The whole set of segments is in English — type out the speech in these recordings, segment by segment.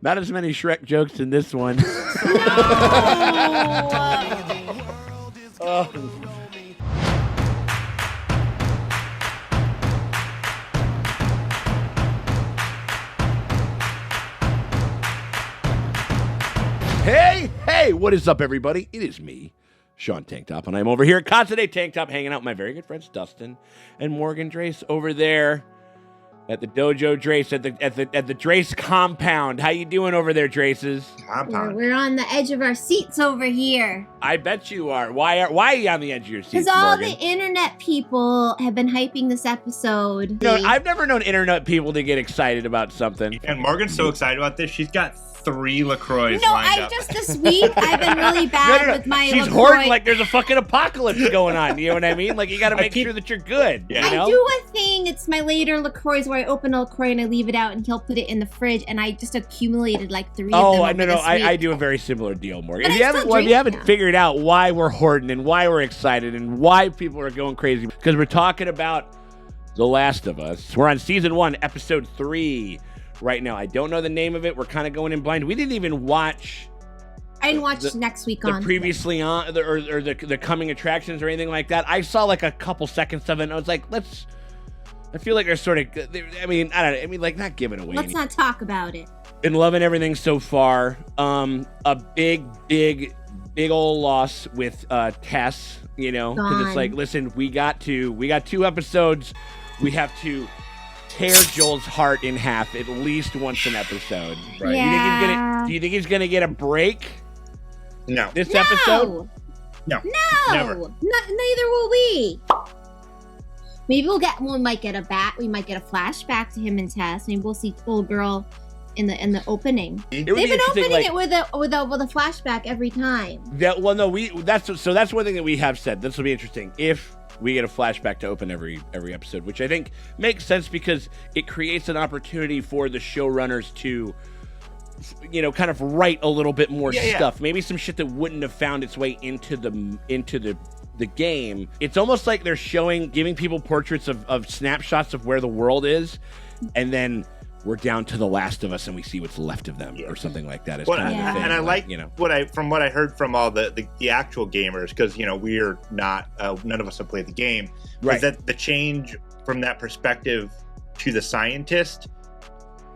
Not as many Shrek jokes in this one. Oh. Hey, what is up, everybody? It is me, Sean Tanktop, and I'm over here at Casa de Tanktop hanging out with my very good friends Dustin and Morgan Drace over there at the Dojo Drace at the Drace compound. How you doing over there, Draces? We're on the edge of our seats over here. I bet you are. Why are you on the edge of your seats, Because all Morgan? the internet people have been hyping this episode. No, I've never known internet people to get excited about something. And Morgan's so excited about this. She's got 3 LaCroix lined up. Just this week, I've been really bad with my She's LaCroix. hoarding like there's a fucking apocalypse going on. You know what I mean? Like, you got to make sure that you're good. Yeah. You know? I do a thing. It's my later LaCroix where I open a LaCroix and I leave it out and he'll put it in the fridge. And I just accumulated like 3 of them over this week. I do a very similar deal, Morgan. But If you haven't figured out why we're hoarding and why we're excited and why people are going crazy, because we're talking about The Last of Us. We're on season 1, episode 3 right now. I don't know the name of it. We're kind of going in blind. We didn't even watch. I didn't watch next week the on. Previously on, or the coming attractions or anything like that. I saw like a couple seconds of it and I was like, I feel like they're sort of, I mean, I don't know. I mean, like, not giving away. Let's not talk about it. Been loving everything so far. A big old loss with Tess, you know, because it's like, listen, we got 2 episodes. We have to tear Joel's heart in half at least once an episode. Right. Yeah. Do you think he's gonna get a break? No. This episode? No. Neither Never. will we. Maybe we might get a flashback to him and Tess. Maybe we'll see little girl in the opening. They've been opening it with a flashback every time. That's one thing that we have said. This will be interesting if we get a flashback to open every episode, which I think makes sense because it creates an opportunity for the showrunners to, you know, kind of write a little bit more stuff. Maybe some shit that wouldn't have found its way into the game. It's almost like they're giving people portraits of snapshots of where the world is, and then we're down to The Last of Us and we see what's left of them or something like that. And I like, you know, what I heard from all the actual gamers, because, you know, we're not none of us have played the game, right? Is that the change from that perspective to the scientist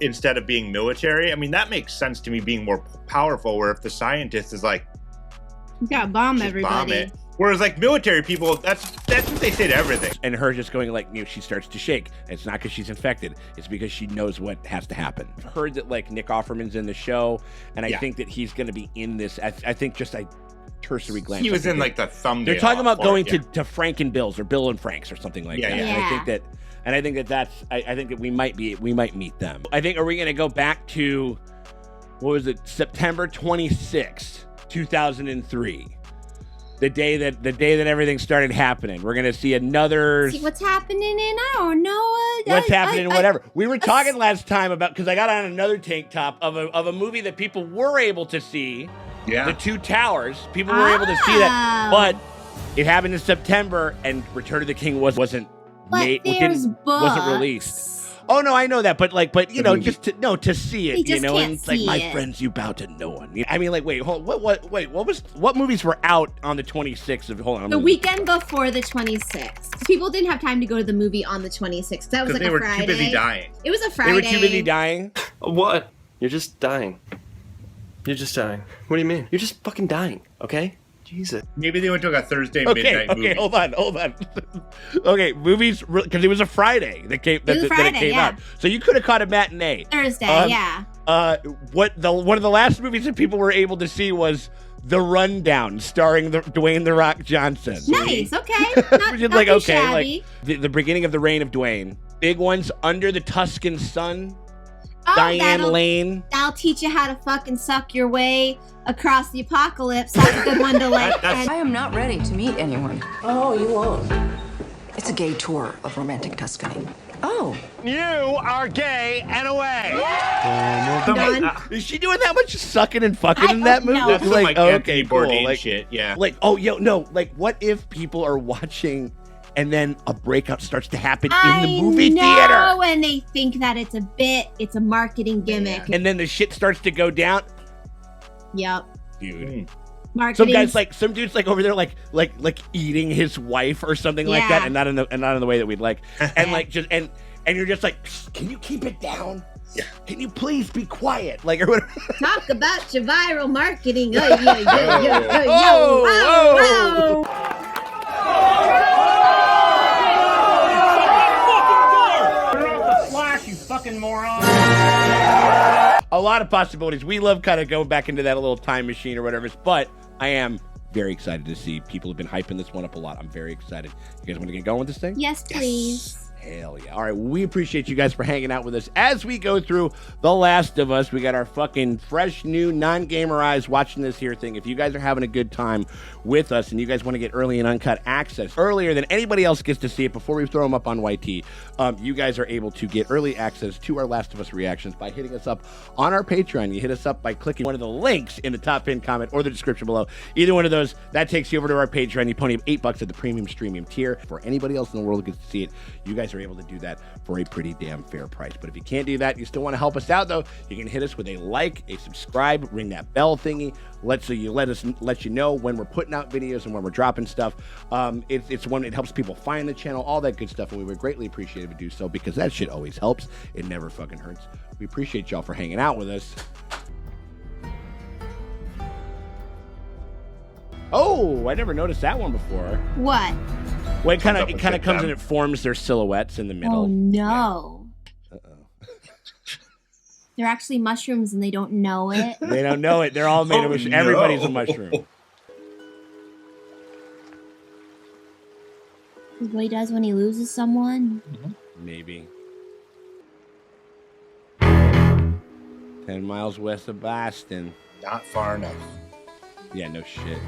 instead of being military? I mean, that makes sense to me, being more powerful, where if the scientist is like, you gotta bomb everybody. Bomb it. Whereas, like, military people, that's what they say to everything. And her just going, like, you know, she starts to shake. And it's not because she's infected. It's because she knows what has to happen. I've heard that, like, Nick Offerman's in the show, and I think that he's going to be in this. I think just a cursory glance. He was in, like, the thumbnail. They're talking about going to Frank and Bill's or Bill and Frank's or something like that. Yeah. And I think that we might meet them. I think, are we going to go back to, what was it, September 26th, 2003? The day that everything started happening. We're gonna see another. See what's happening in what's happening, whatever. We were talking last time about, because I got on another tank top of a movie that people were able to see. Yeah. The Two Towers. People were able to see that, but it happened in September, and Return of the King wasn't released. Oh no, I know that, but you know, just to see it, you know, and it's like, my friends, you bow to no one. I mean, like, what movies were out on the 26th of? Hold on, the weekend before the 26th. People didn't have time to go to the movie on the 26th. That was like a Friday. They were too busy dying. It was a Friday. They were too busy dying. What? You're just dying. You're just dying. What do you mean? You're just fucking dying. Okay. Jesus. Maybe they went to like a Thursday midnight movie. Okay, hold on. Okay, movies, because it was a Friday that came out. So you could have caught a matinee. Thursday, yeah. One of the last movies that people were able to see was The Rundown, starring Dwayne "The Rock" Johnson. Nice, okay. Not like, too okay, shabby. like the beginning of the reign of Dwayne. Big ones, Under the Tuscan Sun. Diane Lane. That'll teach you how to fucking suck your way across the apocalypse. That's a good one to like. I am not ready to meet anyone. Oh, you won't. It's a gay tour of romantic Tuscany. Oh. You are gay and away. Done. Is she doing that much sucking and fucking in that movie? No. That's Like, some, like, okay, Anthony cool. Bourdain Like, shit, yeah. Like, oh, yo, no. Like, what if people are watching and then a breakout starts to happen in the movie theater. And they think that it's a bit, it's a marketing gimmick. And then the shit starts to go down. Yep. Dude. Marketing. Some dude's like over there like eating his wife or something like that, and not in the way that we'd like. And like just and you're just like, can you keep it down? Yeah. Can you please be quiet? Like or whatever. Talk about your viral marketing. Wow. Flash, you fucking moron. A lot of possibilities. We love kind of going back into that little time machine or whatever. But I am very excited to see people have been hyping this one up a lot. I'm very excited. You guys want to get going with this thing? Yes, please. Hell yeah. All right, we appreciate you guys for hanging out with us as we go through The Last of Us. We got our fucking fresh, new, non-gamer eyes watching this here thing. If you guys are having a good time with us and you guys want to get early and uncut access earlier than anybody else gets to see it before we throw them up on YT, you guys are able to get early access to our Last of Us reactions by hitting us up on our Patreon. You hit us up by clicking one of the links in the top pinned comment or the description below. Either one of those, that takes you over to our Patreon. You pony up $8 at the premium streaming tier. For anybody else in the world who gets to see it, you guys are able to do that for a pretty damn fair price. But if you can't do that, you still want to help us out though, you can hit us with a like, a subscribe, ring that bell thingy, let you know when we're putting out videos and when we're dropping stuff. It helps people find the channel, all that good stuff, and we would greatly appreciate it if you do so, because that shit always helps. It never fucking hurts. We appreciate y'all for hanging out with us. Oh, I never noticed that one before. What? Well, it kind of comes and it forms their silhouettes in the middle. Oh no. Yeah. Uh-oh. They're actually mushrooms and they don't know it. They don't know it. They're all made of mushrooms. Everybody's a mushroom. Is what he does when he loses someone? Maybe. 10 miles west of Boston. Not far enough. Yeah, no shit.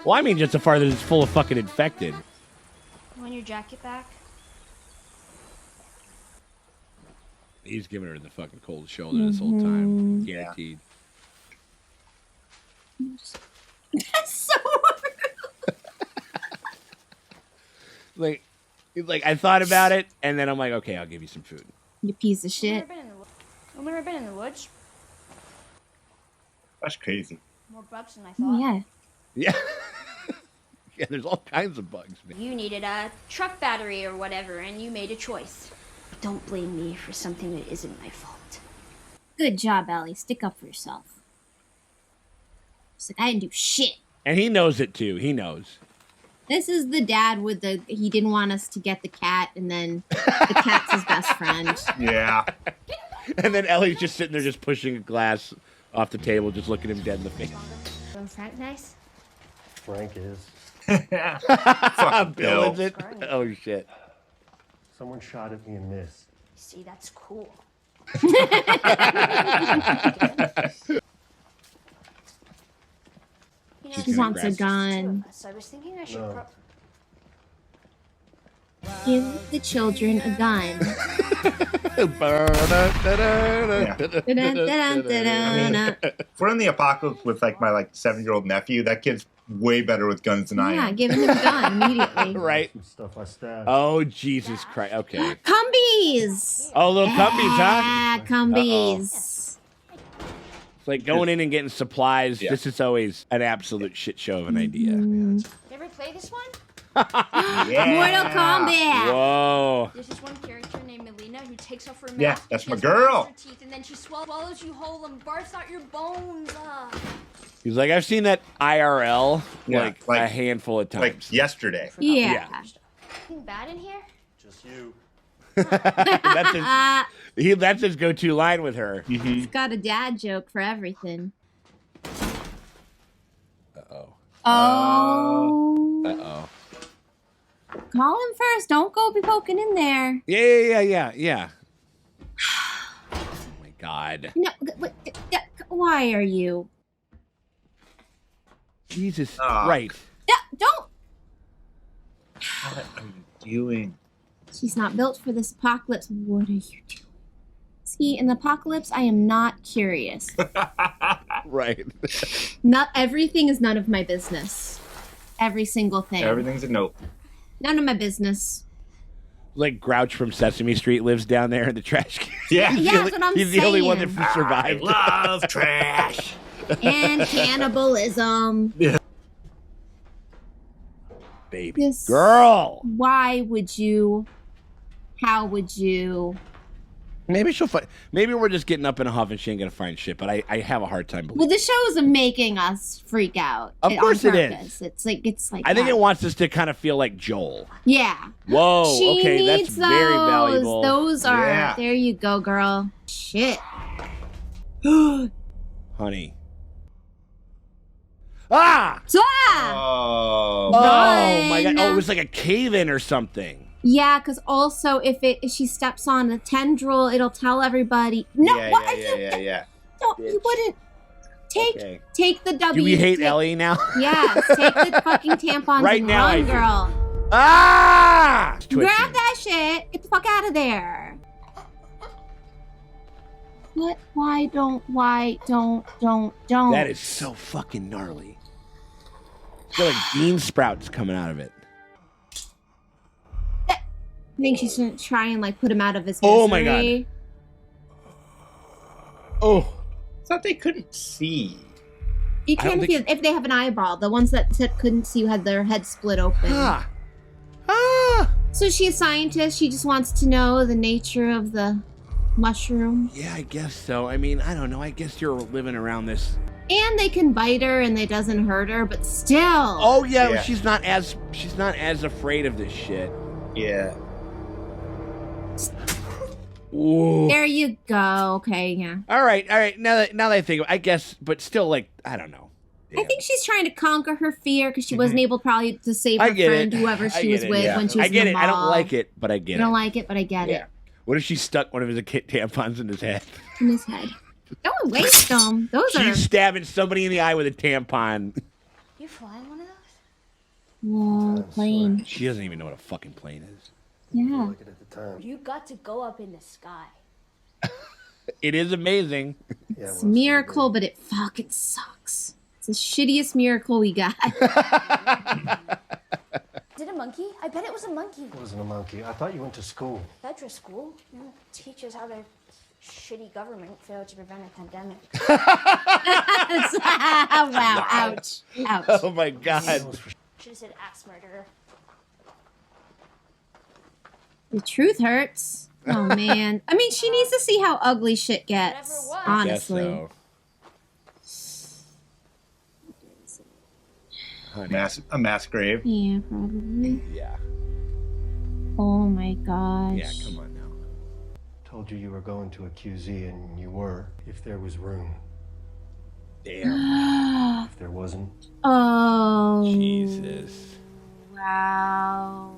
Well, I mean, just so far that it's full of fucking infected. You want your jacket back? He's giving her the fucking cold shoulder this whole time. Guaranteed. That's so like, I thought about it, and then I'm like, okay, I'll give you some food. You piece of shit. I've never been in the woods. That's crazy. More bugs than I thought. Yeah. Yeah. Yeah, there's all kinds of bugs, man. You needed a truck battery or whatever, and you made a choice. Don't blame me for something that isn't my fault. Good job, Ellie. Stick up for yourself. She's like, I didn't do shit. And he knows it too. He knows. This is the dad with the, he didn't want us to get the cat, and then the cat's his best friend. Yeah. And then Ellie's just sitting there just pushing a glass off the table, just looking him dead in the face. Frank nice? Frank is. Fuck Bill, is it? Oh, shit. Someone shot at me and missed. See, that's cool. She wants a gun. So I was thinking I should No. Give the children a gun. If we're in the apocalypse with like my 7-year-old nephew, that kid's way better with guns than I Yeah, am. give him a gun immediately. Right. Some stuff I stabbed. Oh, Jesus Christ. Okay. Cumbies! Oh, little cumbies, huh? Yeah, Cumbies. It's like going in and getting supplies. Yeah. This is always an absolute shit show of an idea. You ever play this one? Yeah. Mortal Kombat. Whoa. There's this one character named Melina who takes off her mask. Yeah, that's she my has girl. her teeth, and then she swallows you whole and barfs out your bones. He's like, I've seen that IRL Yeah, like a handful of times. Like yesterday. Yeah. Anything bad in here? Just you. That's his go-to line with her. He's got a dad joke for everything. Uh-oh. Oh. Uh-oh. Call him first. Don't go be poking in there. Yeah. Oh my God. No, why are you? Jesus. Ah. Right. Don't. What are you doing? She's not built for this apocalypse. What are you doing? See, in the apocalypse, I am not curious. Right. Not everything is none of my business. Every single thing. Everything's a nope. None of my business. Like Grouch from Sesame Street lives down there in the trash can. Yeah. Yeah, that's what I'm He's saying. the only one that survived. I love trash. And cannibalism. Yeah. Baby This- girl. Why would you? How would you? Maybe she'll find. Maybe we're just getting up in a huff and she ain't gonna find shit. But I have a hard time believing. Well, the show is making us freak out. Of course on it purpose. is. It's like. I think that. it wants us to kind of feel like Joel. Yeah. Whoa. She Okay, that's needs very those. valuable. Those are. Yeah. There you go, girl. Shit. Honey. Ah! Ah! Oh. Oh my god! Run. Oh, it was like a cave-in or something. Yeah, because also if she steps on a tendril, it'll tell everybody. No, Yeah, what? yeah. Don't, you wouldn't Okay. take the W. Do we hate take- Ellie now? Yes, take the fucking tampons Right and now I run, do. girl. Ah! It's twitching. Grab that shit. Get the fuck out of there. What? Why don't? That is so fucking gnarly. It's got like bean sprouts coming out of it. I think she's gonna try and like put him out of his misery. Oh my god. Oh. I thought they couldn't see. You I don't can think if they have an eyeball. The ones that couldn't see had their head split open. Ah. Ah. So she's a scientist. She just wants to know the nature of the mushroom. Yeah, I guess so. I mean, I don't know. I guess you're living around this. And they can bite her and it doesn't hurt her, but still. Oh yeah, Yeah. she's not as afraid of this shit. Yeah. Ooh. There you go. Okay, yeah. All right. Now that I think, I guess, but still, like, I don't know. I think she's trying to conquer her fear because she wasn't able probably to save I her get friend, it. whoever I she get was it, with yeah. when she was I get in it. the I mall. don't like it, but I get I don't it. like it, but I get Yeah. it. What if she stuck one of his tampons in his head? In his head. Don't waste them. Those are. She's stabbing somebody in the eye with a tampon. You flying one of those? Whoa, plane. She doesn't even know what a fucking plane is. Yeah. Look at the time. You got to go up in the sky. It is amazing. Yeah, It's a miracle, but it fucking sucks. It's the shittiest miracle we got. Is it a monkey? I bet it was a monkey. It wasn't a monkey. I thought you went to school. Fedra school, teach us how the shitty government failed to prevent a pandemic. Wow, ouch. Ouch. Oh my god. Should have said axe murderer. The truth hurts. Oh man. I mean, she needs to see how ugly shit gets. Whatever it was. Honestly. Guess so. Honey. A mass grave. Yeah, probably. Yeah. Oh my gosh. Yeah, come on now. Told you you were going to a QZ, and you were, if there was room. Damn. If there wasn't, Oh. Jesus. Wow.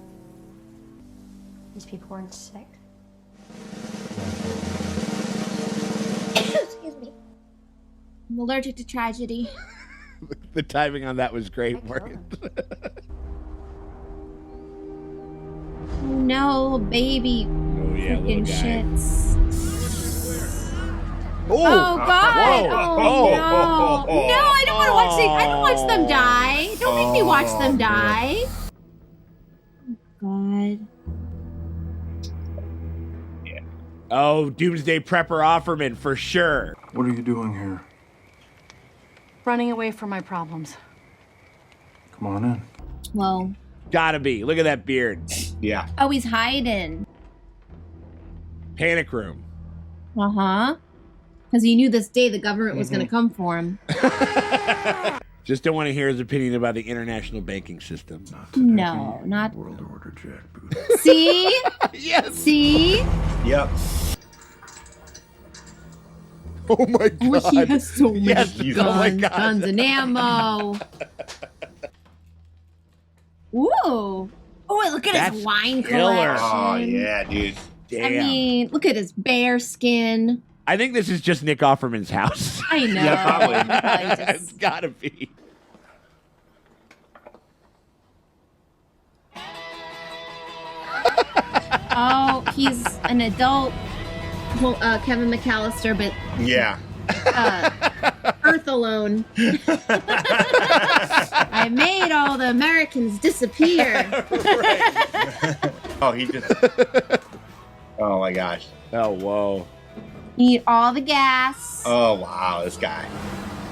These people weren't sick. Excuse me. I'm allergic to tragedy. The timing on that was great, I killed Morgan. Oh no, baby. Oh yeah, little Freaking guy. shits. Oh, Oh god! Whoa. Oh no! No, I don't want to watch them. I don't watch them die. Don't make me watch them die. Oh, god. Oh, Doomsday Prepper Offerman for sure. What are you doing here? Running away from my problems. Come on in. Whoa. Gotta be. Look at that beard. Yeah. Oh, he's hiding. Panic room. Uh-huh. Because he knew this day the government was going to come for him. Just don't want to hear his opinion about the international banking system. No, not... World Order jackboot. See? Yes. See? Yep. Oh my god. Oh, he has so many Yes. guns, Oh my god. guns and ammo. Ooh. Oh, look at That's his wine killer. collection. Oh yeah, dude. Damn. I mean, look at his bear skin. I think this is just Nick Offerman's house. I know. Yeah, probably. Probably It's just- gotta be. Oh, he's an adult. Well, Kevin McAllister, but Yeah. Earth alone. I made all the Americans disappear. Oh, he just. Oh my gosh. Oh, whoa. Need all the gas. Oh wow, this guy.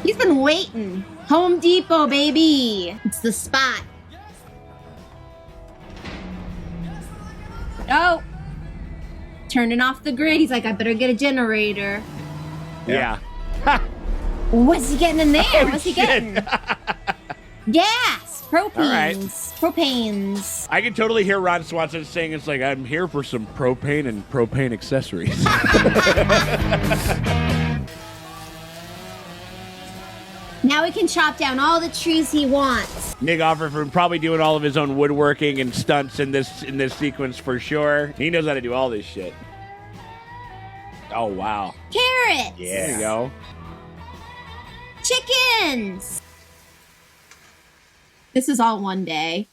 He's been waiting. Home Depot, baby. It's the spot. Oh. Turning off the grid. He's like, I better get a generator. Yeah. What's he getting in there? Oh, What's he shit. getting? Gas. Propanes. All right. Propanes. I can totally hear Ron Swanson saying it's like, I'm here for some propane and propane accessories. Now he can chop down all the trees he wants. Nick Offerman probably doing all of his own woodworking and stunts in this sequence for sure. He knows how to do all this shit. Oh, wow. Carrots. Yeah. There you go. Chickens. This is all one day.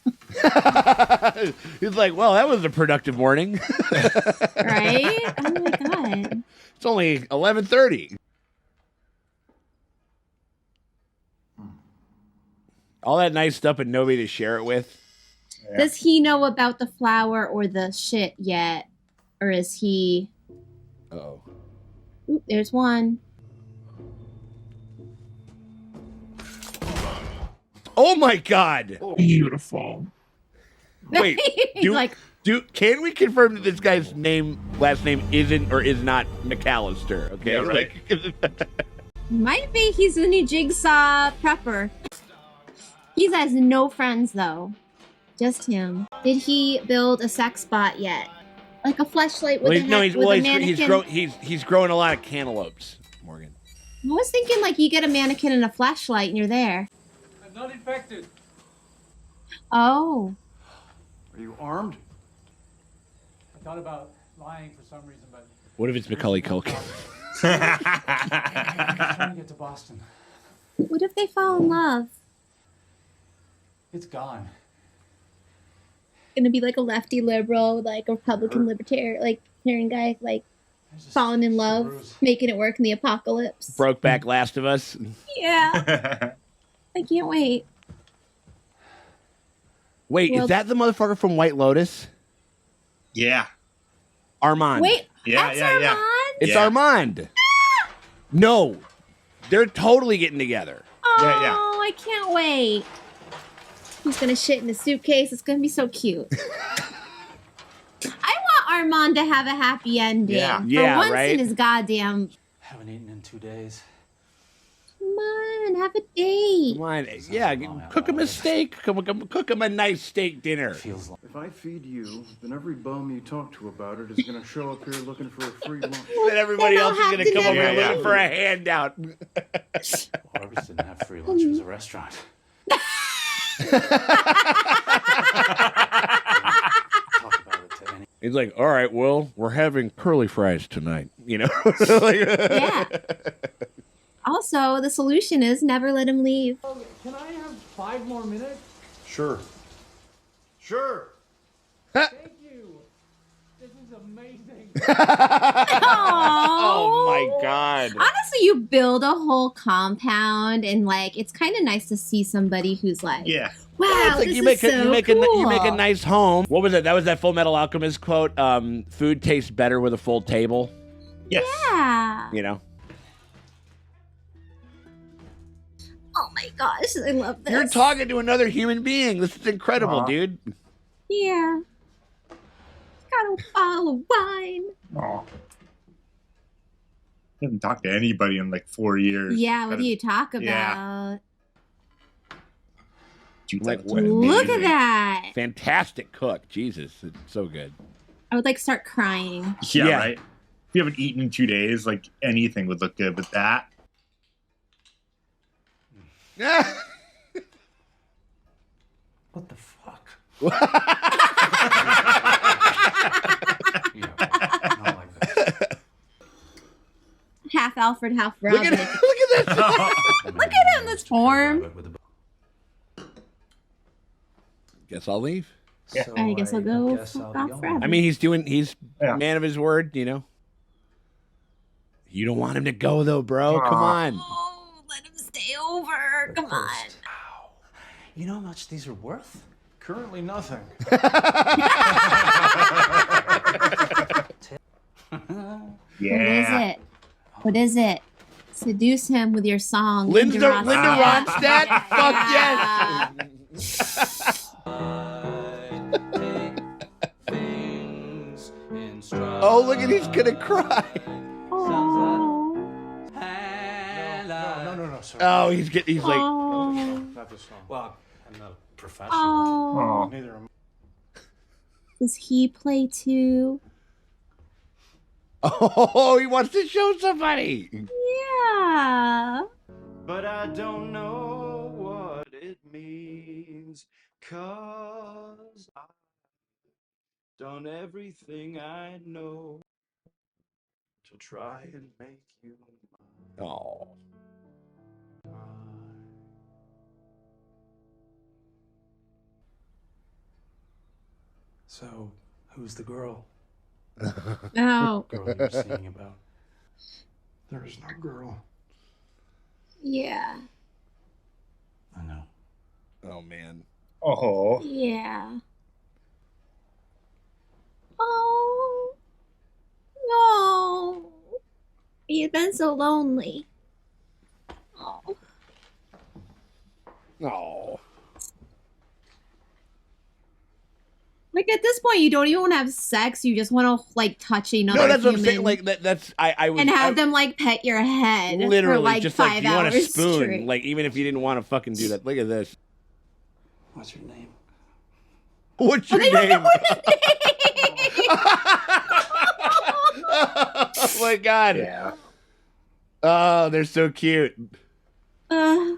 He's like, well, that was a productive morning. Right? Oh my god. It's only 11:30. All that nice stuff and nobody to share it with. Yeah. Does he know about the flour or the shit yet? Or is he... Uh-oh. Oop, there's one. Oh my God! Beautiful. Wait, He's like, can we confirm that this guy's last name isn't or is not McAllister? Okay, Yeah, right. might be he's the new Jigsaw prepper. He has no friends though. Just him. Did he build a sex bot yet? Like a fleshlight with a mannequin? He's growing a lot of cantaloupes, Morgan. I was thinking like you get a mannequin and a flashlight and you're there. I'm not infected. Oh. Are you armed? I thought about lying for some reason, but What if it's Macaulay Culkin? I'm trying to get to Boston. What if they fall in love? It's gone. Gonna be like a lefty liberal, like a Republican libertarian guy, like falling in love, making it work in the apocalypse. Brokeback Last of Us. Yeah. I can't wait. Wait, is that the motherfucker from White Lotus? Yeah. Armand. Wait, Yeah, that's yeah, Armand? yeah. It's Yeah. Armand. No. They're totally getting together. Oh, Yeah, yeah. I can't wait. He's gonna shit in a suitcase. It's gonna be so cute. I want Armand to have a happy ending. Yeah. For Yeah, once right? in his goddamn... Haven't eaten in 2 days. Come on, have a date. Come on. Yeah, cook him a steak. Cook him a nice steak dinner. Feels like If I feed you, then every bum you talk to about it is going to show up here looking for a free lunch. Then everybody Then I'll else is have going to come over dinner. here looking for a handout. Barbara's didn't have free lunch. It was a restaurant. Talk about it to any. He's like, all right, well, we're having curly fries tonight. You know? Like, Yeah. Also, the solution is never let him leave. Can I have 5 more minutes? Sure. Sure. Thank you. This is amazing. Oh my God. Honestly, you build a whole compound and like it's kind of nice to see somebody who's like, Yeah. wow, It's like this you is make so you make cool. a nice home. What was it? That was that Full Metal Alchemist quote. Food tastes better with a full table. Yes. Yeah. You know. Oh my gosh, I love this. You're talking to another human being. This is incredible, dude. Yeah. Got a bottle of wine. Aw. Haven't talked to anybody in like 4 years. Yeah, what do you talk about? Yeah. Dude, Like, what Look amazing. at that. Fantastic cook. Jesus, it's so good. I would like start crying. Yeah, Yeah. right. If you haven't eaten in 2 days, like anything would look good, but that. What the fuck? Not like that. Half Alfred, half Robin. Look at that. Look at him, this form. Guess I'll leave. So I guess I'll go guess I'll fuck be off going. forever. I mean, he's Yeah. man of his word, you know. You don't want him to go though, bro. Come on. Oh, let him Sure, come on. Wow. You know how much these are worth? Currently nothing. What is it? What is it? Seduce him with your song. Linda Ronstadt? Fuck yes! Oh, look at he's gonna cry. No, sorry. Oh, he's like. Not this song. Well, I'm not a professional. Neither am Does he play too? Oh, he wants to show somebody. Yeah. But I don't know what it means, 'cause I've done everything I know to try and make you mine. Oh. So, who's the girl? Oh. Girl you're singing about? There is no girl. Yeah. I know. Oh man. Oh. Yeah. Oh. No. You've been so lonely. Oh. Oh. Like at this point, you don't even want to have sex. You just want to like touch another No, that's human what I'm saying. Like that's I was and have them like pet your head literally for like just 5 like you want a hours spoon. straight. Like even if you didn't want to fucking do that. Look at this. What's your name? What's your name? Oh my god. Yeah. Oh, they're so cute. Go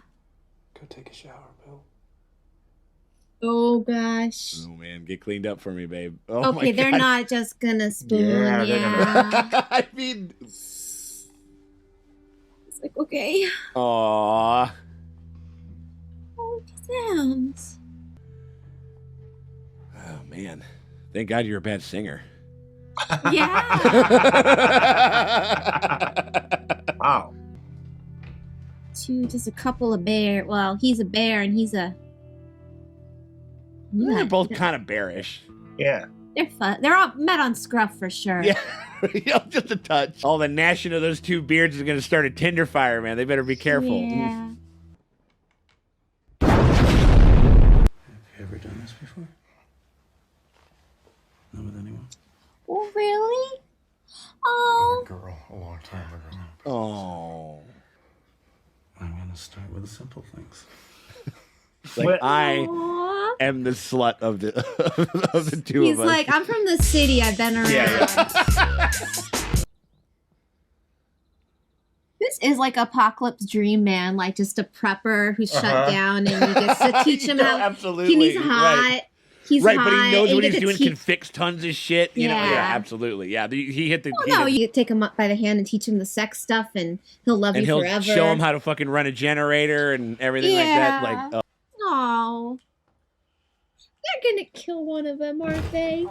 take a shower, Bill. Oh gosh. Oh man, get cleaned up for me, babe. Oh Okay, my they're God. not just gonna spoon. Yeah, Yeah. I mean, It's like okay. aw. Oh, damn. Oh man, thank God you're a bad singer. Yeah. Wow. Just a couple of bear. Well, he's a bear and he's a. They're both kind of bearish. Yeah. They're fun. They're all met on Scruff for sure. Yeah, just a touch. All the gnashing of those two beards is going to start a Tinder fire, man. They better be careful. Yeah. Have you ever done this before? Not with anyone? Oh, really? Oh. Girl, a long time ago. Oh. I'm gonna start with the simple things. Like I Aw. am the slut of the of the two He's of us. like, I'm from the city. I've been around. Yeah. This is like Apocalypse Dream Man, like just a prepper who's shut down, and he gets to teach him how. absolutely. And he's hot. Right. He's Right, hot. but he knows and what you he's get to doing, teach- can fix tons of shit. You know, Yeah. yeah, absolutely. Yeah, he hit the. Oh, he no, hit the- you take him up by the hand and teach him the sex stuff, and he'll love and you he'll forever. show him how to fucking run a generator and everything like that. Like, Oh, they're gonna kill one of them, aren't they?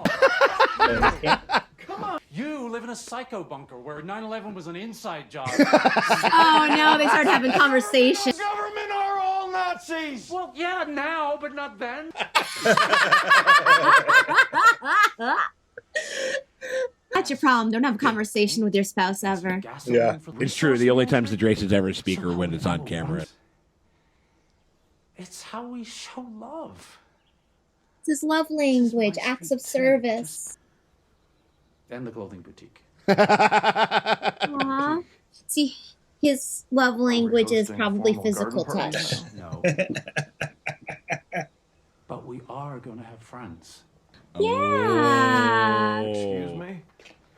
Come on! You live in a psycho bunker where 9/11 was an inside job. Oh no, they start having conversations. Government are all Nazis! Well, yeah, now, but not then. That's your problem. Don't have a conversation with your spouse ever. Yeah. it's true. The only times the Draces ever speak are when it's on camera. It's how we show love. It's his love language, acts of service. And the clothing boutique. Aww. See, his love language is hosting probably formal physical garden touch. parties? No. But we are going to have friends. Yeah. Excuse me?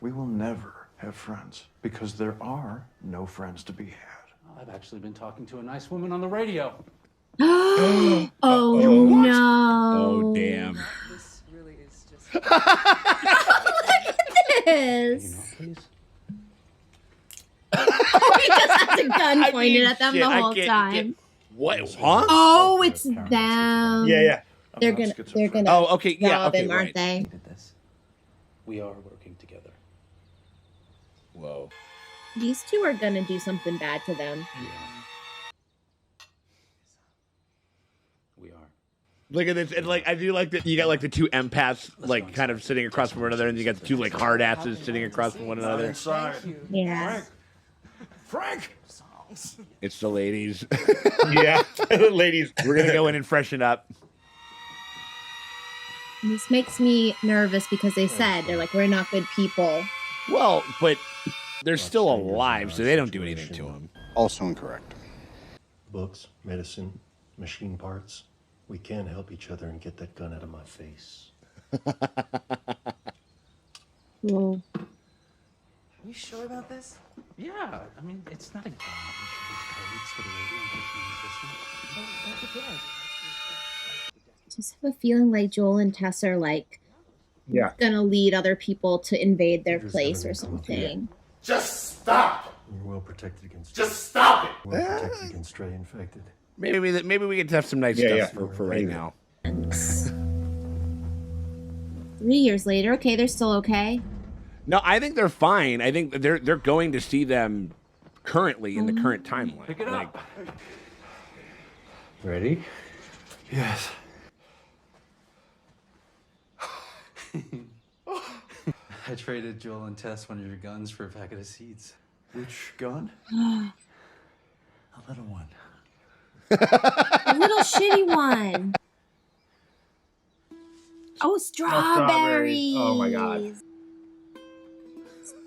We will never have friends because there are no friends to be had. I've actually been talking to a nice woman on the radio. Oh no. Oh damn. This really is just. Look at this. You know, please. Oh, he just has a gun I pointed mean, at them shit, the I whole can't time. get- What? Huh? Oh, it's them. Yeah, yeah. They're gonna Oh, okay. Yeah. rob Okay. him, aren't Right. they? Did this. We are working together. Whoa. These two are gonna do something bad to them. Look at this, and like I do like that you got like the two empaths like kind of sitting across from one another, and you got the two like hard asses sitting across from one another. Yeah. Frank! It's the ladies. Yeah, ladies. We're gonna go in and freshen up. This makes me nervous because they said they're like, we're not good people. Well, but they're still alive, so they don't do anything to them. Also incorrect. Books, medicine, machine parts. We can help each other and get that gun out of my face. Whoa. Are you sure about this? Yeah, I mean, it's not a gun. It's for the radio in case you need Just have a feeling like Joel and Tess are like gonna lead other people to invade their place or something. Just stop! You're well protected against. Just stop it! Well protected against stray infected. Maybe we can have some nice stuff for right now. 3 years later, okay, they're still okay. No, I think they're fine. I think they're going to see them currently in the current timeline. Pick it up. Ready? Yes. I traded Joel and Tess one of your guns for a packet of seeds. Which gun? A little one. A little shitty one. Oh, strawberries. Oh my god.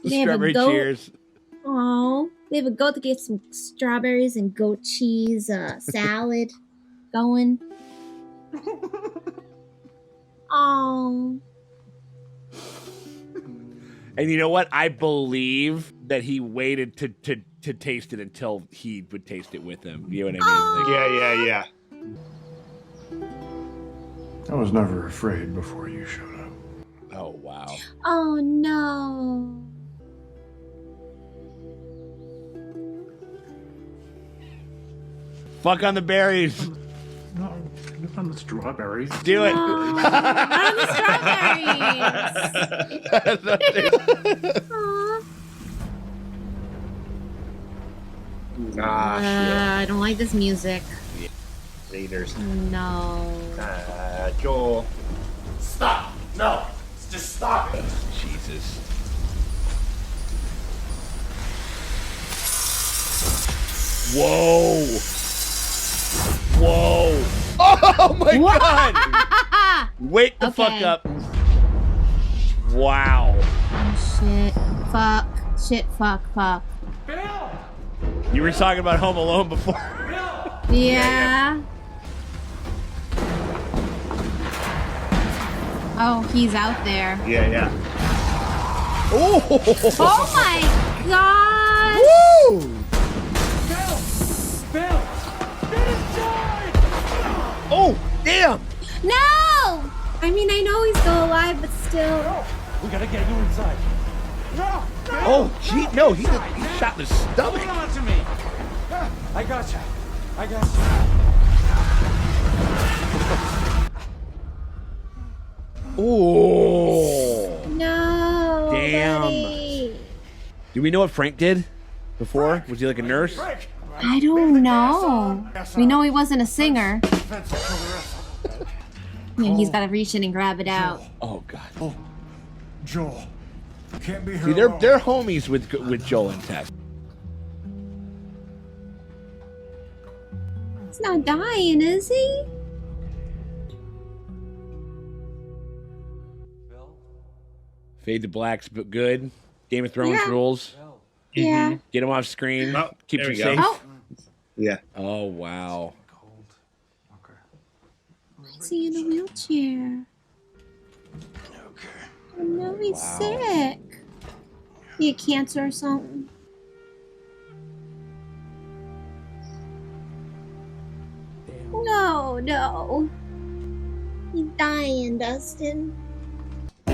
They have a Strawberry goat. cheers. Oh, they have a goat to get some strawberries and goat cheese salad going. Oh. And you know what? I believe that he waited to taste it until he would taste it with him. You know what I mean? Like, Yeah. I was never afraid before you showed up. oh, wow. Oh no. Fuck on the berries. No, not on the strawberries. Do it. No, not on the strawberries. Aw. I don't like this music. Raiders. No. Joel. Stop! No! Just stop it! Jesus. Whoa. Whoa. Oh my god. Wake the fuck up. Wow. Shit. Fuck. Shit. Fuck. Fuck. You were talking about Home Alone before. Yeah. Oh, he's out there. Yeah. Oh. Oh my god. Woo. Oh, damn. No! I mean, I know he's still alive, but still. We gotta get you inside. No! Oh, gee, no, he shot in the stomach. Hold on to me. I got you. I got you. Oh. No. Damn. Buddy. Do we know what Frank did before? Was he like a nurse? I don't know. We know he wasn't a singer. Yeah, he's got to reach in and grab it out. Oh god. Oh, Joel. Can't be here. See, they're homies with Joel and Tess. He's not dying, is he? Fade to black's but good. Game of Thrones rules. Yeah. Get him off screen. Oh, Keeps there him we go. safe. Oh, Yeah. Oh wow. why is he in a wheelchair? Okay. Oh no, he's sick. He had cancer or something. No. He's dying, Dustin. A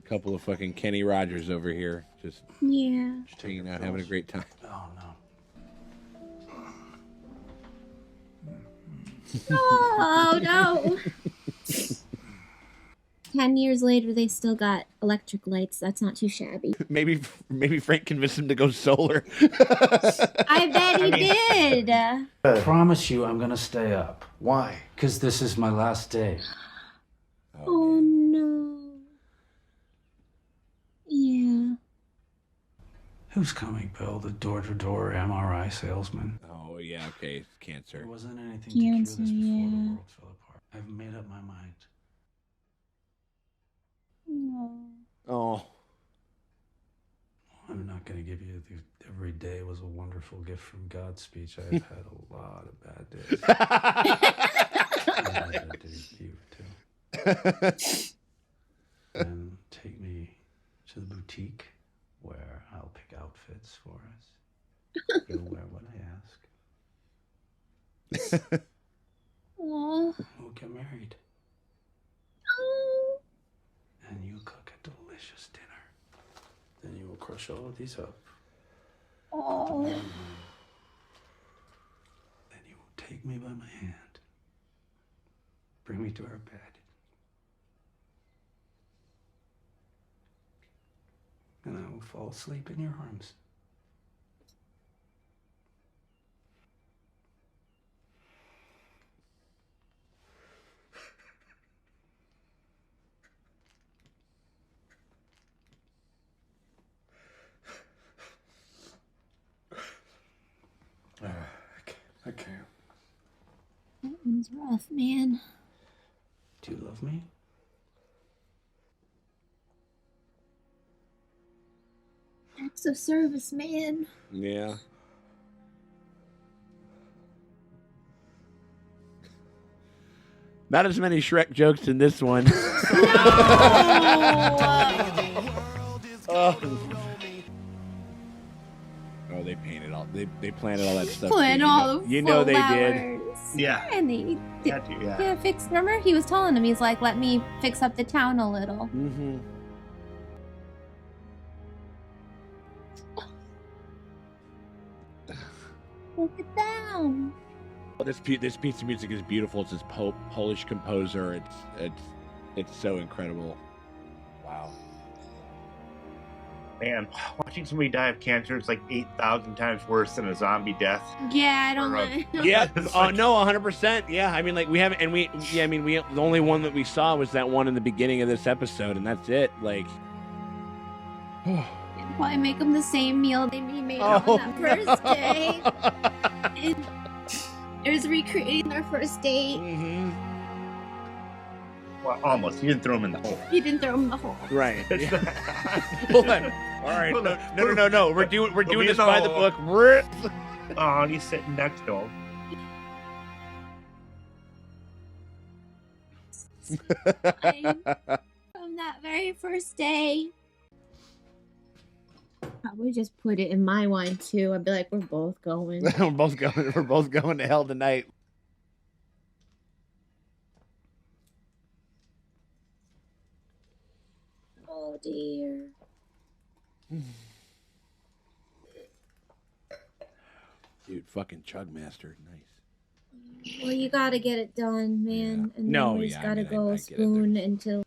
couple of fucking Kenny Rogers over here, just Yeah. hanging out, having a great time. Oh no. Oh no. 10 years later, they still got electric lights. That's not too shabby. Maybe Frank convinced him to go solar. I bet he did. I promise you I'm gonna stay up. Why? Because this is my last day. Oh, no. Yeah. Who's coming, Bill? The door-to-door MRI salesman? Oh, yeah, okay. It's cancer. There wasn't anything Cancer, to cure this before yeah. the world fell apart. I've made up my mind. Oh. I'm not going to give you the every day was a wonderful gift from God speech. I've had a lot of bad days. I had a bad day with you, too. And take me to the boutique where I'll pick outfits for us. You'll wear what I ask. Aw. We'll get married. Oh. And you cook a delicious dinner. Then you will crush all of these up. Oh. Then you will take me by my hand. Bring me to our bed. And I will fall asleep in your arms. I can't. That one's rough, man. Do you love me? Acts of service, man. Yeah. Not as many Shrek jokes in this one. Oh, they painted all. They planted all that stuff. Planted all the you know they did. flowers. Yeah. And they Had to, yeah. yeah, fix. Remember, he was telling him, he's like, "Let me fix up the town a little." Mm-hmm. Look it down. Well, this piece of music is beautiful. It's this Polish composer. It's so incredible. Wow. Man, watching somebody die of cancer is like 8,000 times worse than a zombie death. Yeah, I don't want to. Yeah. No, 100%. Yeah. I mean, like we haven't, and we. Yeah. I mean, the only one that we saw was that one in the beginning of this episode, and that's it. Like. Probably make them the same meal he made on that first day. And it was recreating their first date. Mm-hmm. Well, almost. He didn't throw him in the hole. He didn't throw him in the hole. Right. Yeah. Hold on. All right. No. We're doing this by the book. Oh, he's sitting next to him. From that very first day. I would just put it in my wine too. I'd be like, we're both going. We're both going to hell tonight. Oh dear. Dude, fucking Chugmaster, nice. Well, you gotta get it done, man. Yeah. And No, then we yeah, just gotta I mean, go I get it. spoon until.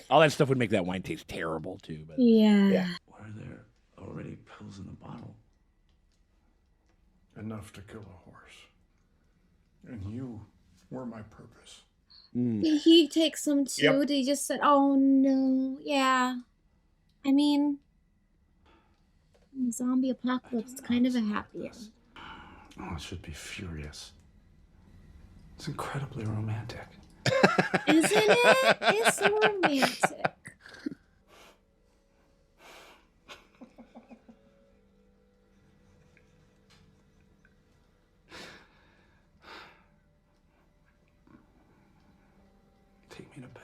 All that stuff would make that wine taste terrible too. But Yeah. Why are there already pills in the bottle? Enough to kill a horse. And you were my purpose. He takes some too. Yep. He just said, "Oh no, yeah." I mean, zombie apocalypse is kind of a happy end. Oh, it should be furious. It's incredibly romantic. Isn't it? It's so romantic. Take me to bed.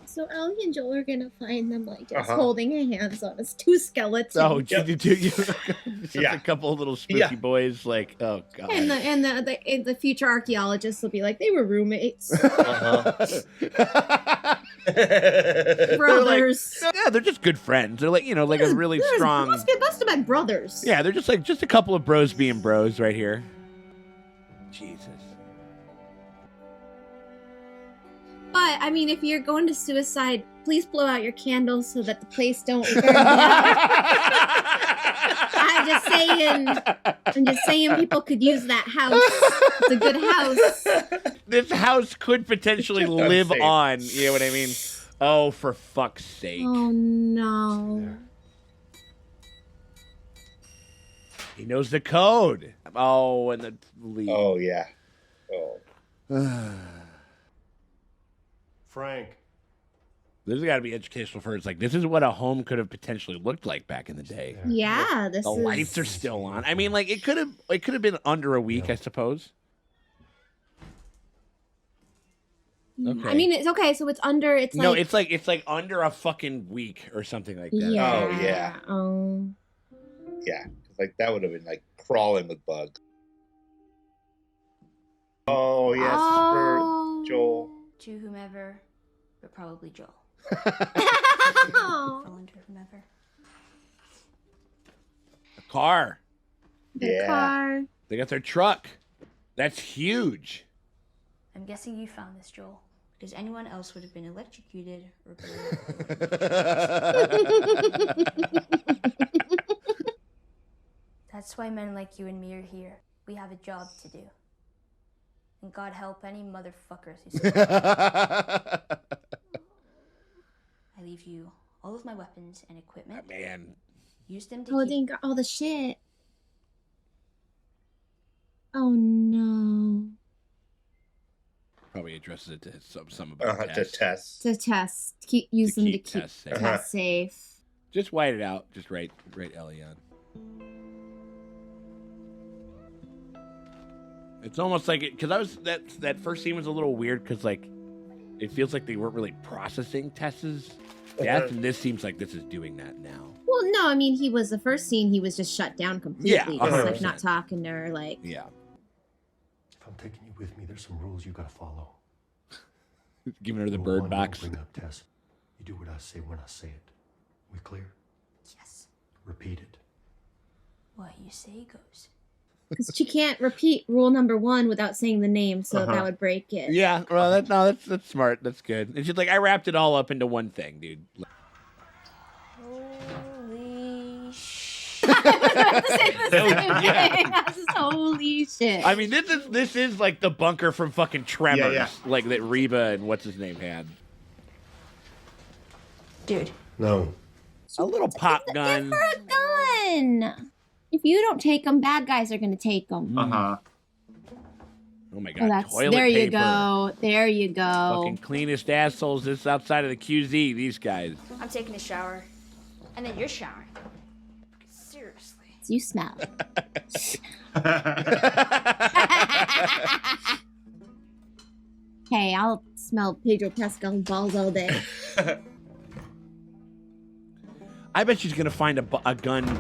So Ellie and Joel are gonna find them like just holding hands on us, two skeletons. Oh, just a couple of little spooky boys, like, oh god. And the future archaeologists will be like, they were roommates, brothers. Yeah, they're just good friends. They're like, like a really strong. Must have been brothers. Yeah, they're just a couple of bros being bros right here. Jesus. But I mean, if you're going to suicide, please blow out your candles so that the place don't burn down. I'm just saying people could use that house. It's a good house. This house could potentially live on. You know what I mean? Oh, for fuck's sake. Oh, no. He knows the code. Oh, and the lead. Oh, yeah. Oh. Frank. This has got to be educational for us. Like, this is what a home could have potentially looked like back in the day. Yeah, the lights are still on. I mean, like, it could have been under a week, I suppose. Okay. I mean, it's okay. So it's under. It's like no, it's like under a fucking week or something like that. Yeah. Oh yeah. Yeah, like that would have been like crawling with bugs. Oh yes, for Joel. To whomever, but probably Joel. Oh. To whomever. A car. The car. They got their truck. That's huge. I'm guessing you found this, Joel, because anyone else would have been electrocuted or That's why men like you and me are here. We have a job to do. And God help any motherfuckers who say I leave you all of my weapons and equipment. Man. Use them to Oh, they got all the shit. Oh no. Probably addresses it to some about to test. To test. Use them to keep Tess safe. Tess safe. Just white it out. Just write Ellie on. It's almost like it, because that first scene was a little weird because like it feels like they weren't really processing Tess's death, and this seems like this is doing that now. Well, no, I mean the first scene he was just shut down completely. Yeah, just, 100%. like not talking to her, like yeah. If I'm taking you with me, there's some rules you gotta follow. Giving her the Rule bird one, box. Don't bring up Tess. You do what I say when I say it. We clear? Yes. Repeat it. What you say goes. because she can't repeat rule number 1 without saying the name, so that would break it. Yeah, well, that's smart. That's good. And she's like, I wrapped it all up into one thing, dude. Holy shit. Holy shit. I mean, this is like the bunker from fucking Tremors, Yeah. like that Reba and what's his name had. Dude. No. A little pop gun. Give her a gun. If you don't take them, bad guys are going to take them. Uh-huh. Oh my god, toilet there you paper. go. There you go. Fucking cleanest assholes this outside of the QZ, these guys. I'm taking a shower. And then you're showering. Seriously. You smell. Hey, I'll smell Pedro Pascal's balls all day. I bet she's gonna find a gun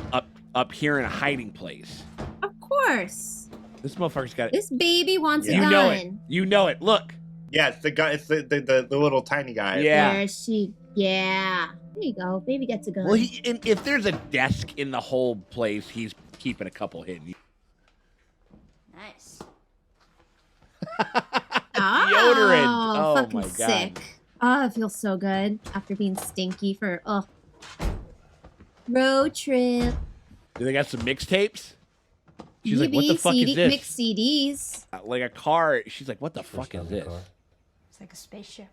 up here in a hiding place. Of course. This motherfucker's got it. This baby wants a You gun. know it. You know it. Look. Yeah, it's the guy. It's the little tiny guy. Yeah. There she. Yeah. There you go. Baby gets a gun. Well, if there's a desk in the whole place, he's keeping a couple hidden. Nice. Deodorant. Oh fucking my god. sick. Oh, it feels so good after being stinky for road trip. Do they got some mixtapes? She's Maybe like, what the fuck is this? Mixed CDs. Like a car. She's like, what the fuck is this? It's like a spaceship.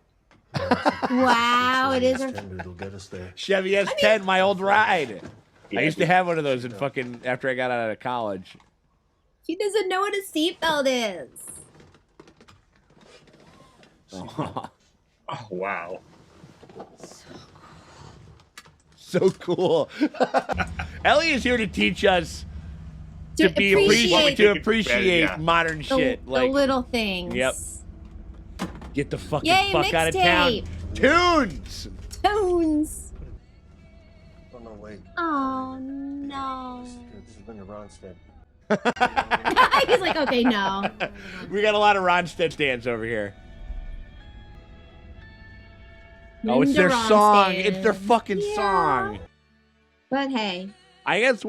Wow, it is. It'll get us there. Chevy S10, my old ride. I used to have one of those in fucking after I got out of college. She doesn't know what a seatbelt is. Oh, wow. So cool. Ellie is here to teach us to appreciate modern shit. The Like little things. Yep. Get the fucking Yay, fuck out of town. mixtape. Tunes. Oh, no, wait. Oh, no. This has been a Ronstead. He's like, okay, no. We got a lot of Ronstead stands over here. Oh, it's their Linda song. Ronstadt. It's their fucking song. But hey. I guess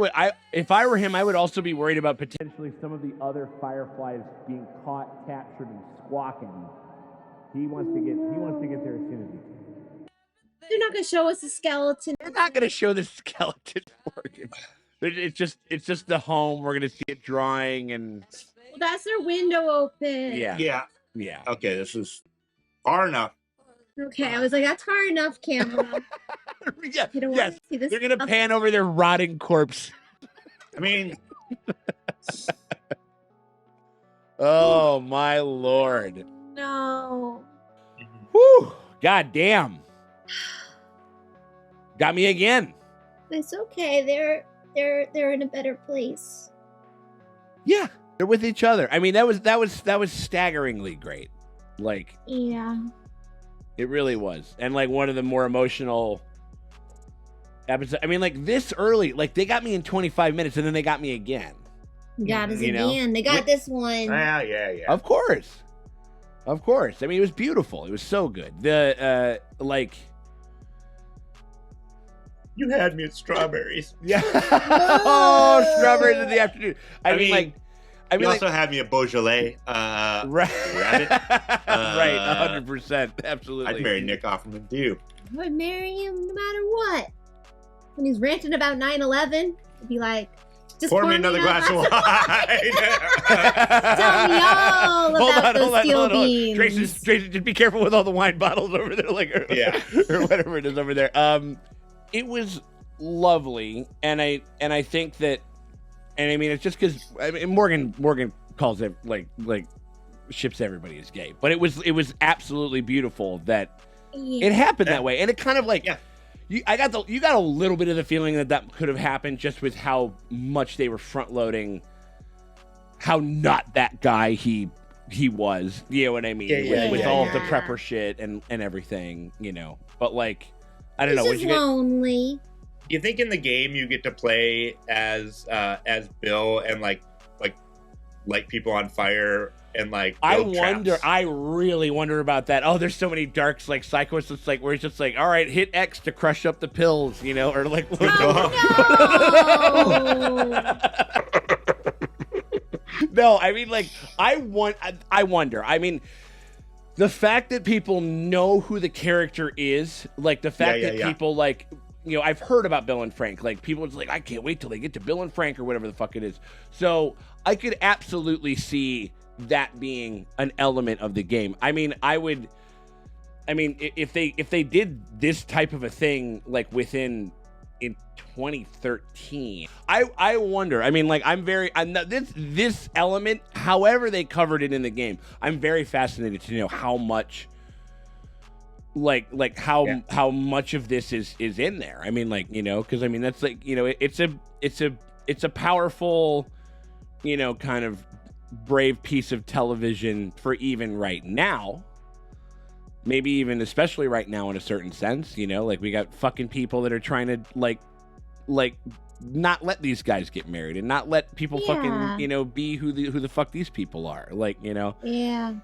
if I were him, I would also be worried about potentially some of the other fireflies being caught, captured, and squawking. He wants to get there as soon as he can. They're not gonna show us a skeleton. They're not gonna show the skeleton, Morgan. It's just the home. We're gonna see it drawing and. Well, that's their window open. Yeah. Okay, this is far enough. Okay, I was like, that's far enough, camera. Yeah. You don't Yes. want to see this. They're gonna pan over their rotting corpse. I mean, oh my lord. No. Whew. God damn. Got me again. It's okay. They're in a better place. Yeah. They're with each other. I mean, that was staggeringly great. Like, Yeah. it really was. And like one of the more emotional episodes. I mean, like this early, like they got me in 25 minutes and then they got me again. Got us You know? again. They got this one. Yeah. Of course. I mean, it was beautiful. It was so good. The like you had me at strawberries. yeah. Oh, strawberries in the afternoon. I mean, you also had me at Beaujolais. Right. Rabbit. Right, 100%. Absolutely. I'd marry Nick Offerman too. I would marry him no matter what. When he's ranting about 9/11, I'd be like, just Pour me another glass of wine. Tell me all about those steel beans. Tracy, just be careful with all the wine bottles over there, like or whatever it is over there. It was lovely, and I think that, and I mean it's just because Morgan calls it like ships everybody as gay, but it was absolutely beautiful that it happened that way, and it kind of like you got a little bit of the feeling that could have happened just with how much they were front loading how not that guy he was, you know what I mean, with all of the prepper shit and everything, you know, but like. I don't know. He's just lonely. You think in the game you get to play as Bill and like light people on fire and like I really wonder about that. Oh, there's so many darks like psychos. It's like where it's just like, all right, hit X to crush up the pills, you know, or like. No, I mean like I wonder. I mean. The fact that people know who the character is, like the fact that people like, you know, I've heard about Bill and Frank. Like people just like, I can't wait till they get to Bill and Frank or whatever the fuck it is. So I could absolutely see that being an element of the game. I mean, if they did this type of a thing like in 2013, I wonder. I mean, like this element, however they covered it in the game, I'm very fascinated to know how much, how much of this is in there. I mean, like, you know, because I mean that's like, you know, it's a powerful, you know, kind of brave piece of television for even right now. Maybe even especially right now in a certain sense, you know, like we got fucking people that are trying to like not let these guys get married and not let people fucking, you know, be who the fuck these people are. Like, you know. Yeah.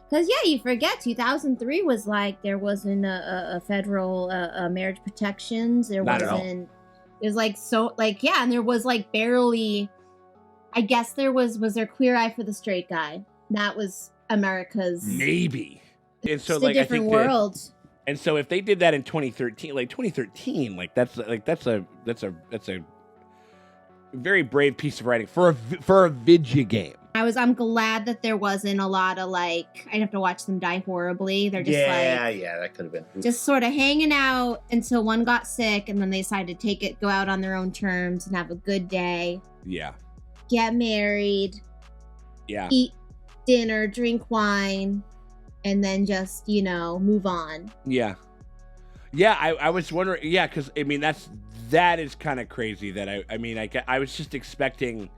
Because, you forget 2003 was like there wasn't a federal marriage protections. There not wasn't. At all. It was like so like, and there was like barely, I guess there was there Queer Eye for the Straight Guy. That was America's. Maybe. And so, it's like, a different world. And so, if they did that in 2013, that's a very brave piece of writing for a video game. I'm glad that there wasn't a lot of like, I'd have to watch them die horribly. They're just that could have been just sort of hanging out until one got sick, and then they decided to go out on their own terms and have a good day. Yeah. Get married. Yeah. Eat dinner, drink wine. And then just, you know, move on. Yeah. Yeah, I was wondering, because, I mean, that is kind of crazy that I was just expecting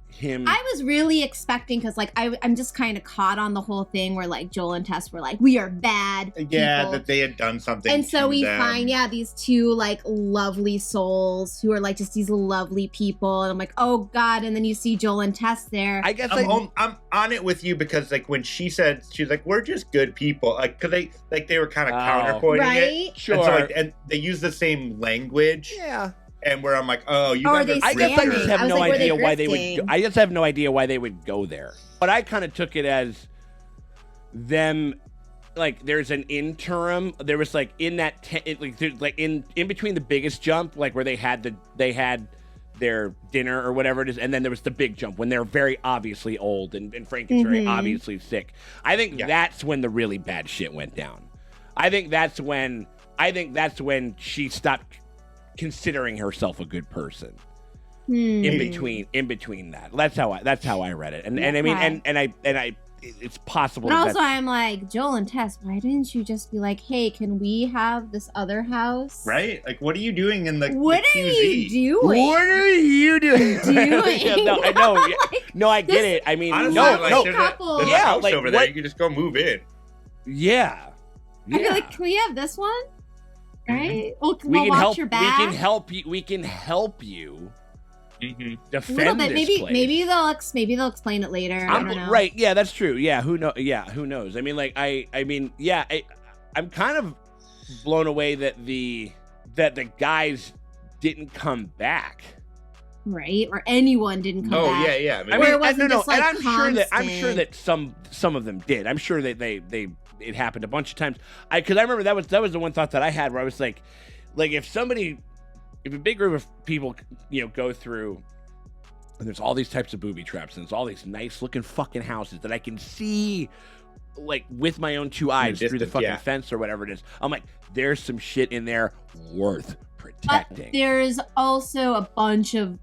him. I was really expecting, because, like, I'm just kind of caught on the whole thing where, like, Joel and Tess were like, we are bad people. Yeah, that they had done something. And so we find, these two, like, lovely souls who are, like, just these lovely people. And I'm like, oh, God. And then you see Joel and Tess there. I guess I'm on it with you because, like, when she said, she's like, we're just good people. Like, because they were kind of counterpointing it. Sure. And so, like, and they use the same language. Yeah. And where I'm like, oh, you guys are I guess I just have no idea why they would. I would go there. But I kind of took it as them like there's an interim. There was like in that in between the biggest jump, like where they had their dinner or whatever it is, and then there was the big jump when they're very obviously old and Frank is very obviously sick. I think that's when the really bad shit went down. I think that's when she stopped considering herself a good person. In between that. That's how I read it. And I mean and it's possible. But also, I'm like, Joel and Tess, why didn't you just be like, hey, can we have this other house? Right? Like, what are you doing in the What the are QZ? you doing? What are you doing? Yeah, no, I know. No, I get it. I mean, Honestly, no. there's a house over there. You can just go move in. Yeah. I feel like, can we have this one? Right? Well, we can watch help. your back. We can help you. Defend bit. this place. Maybe they'll explain it later. I don't know. Right? Yeah, that's true. Yeah, who knows? I mean, like, I'm kind of blown away that the guys didn't come back. Right? Or anyone didn't come back. Oh yeah. I mean, it wasn't no, just, like, and I'm sure that some of them did. I'm sure that it happened a bunch of times. Because I remember that was the one thought that I had where I was like if a big group of people, go through, and there's all these types of booby traps, and there's all these nice looking fucking houses that I can see, like, with my own two eyes through the fucking fence or whatever it is. I'm like, there's some shit in there worth protecting. There's also a bunch of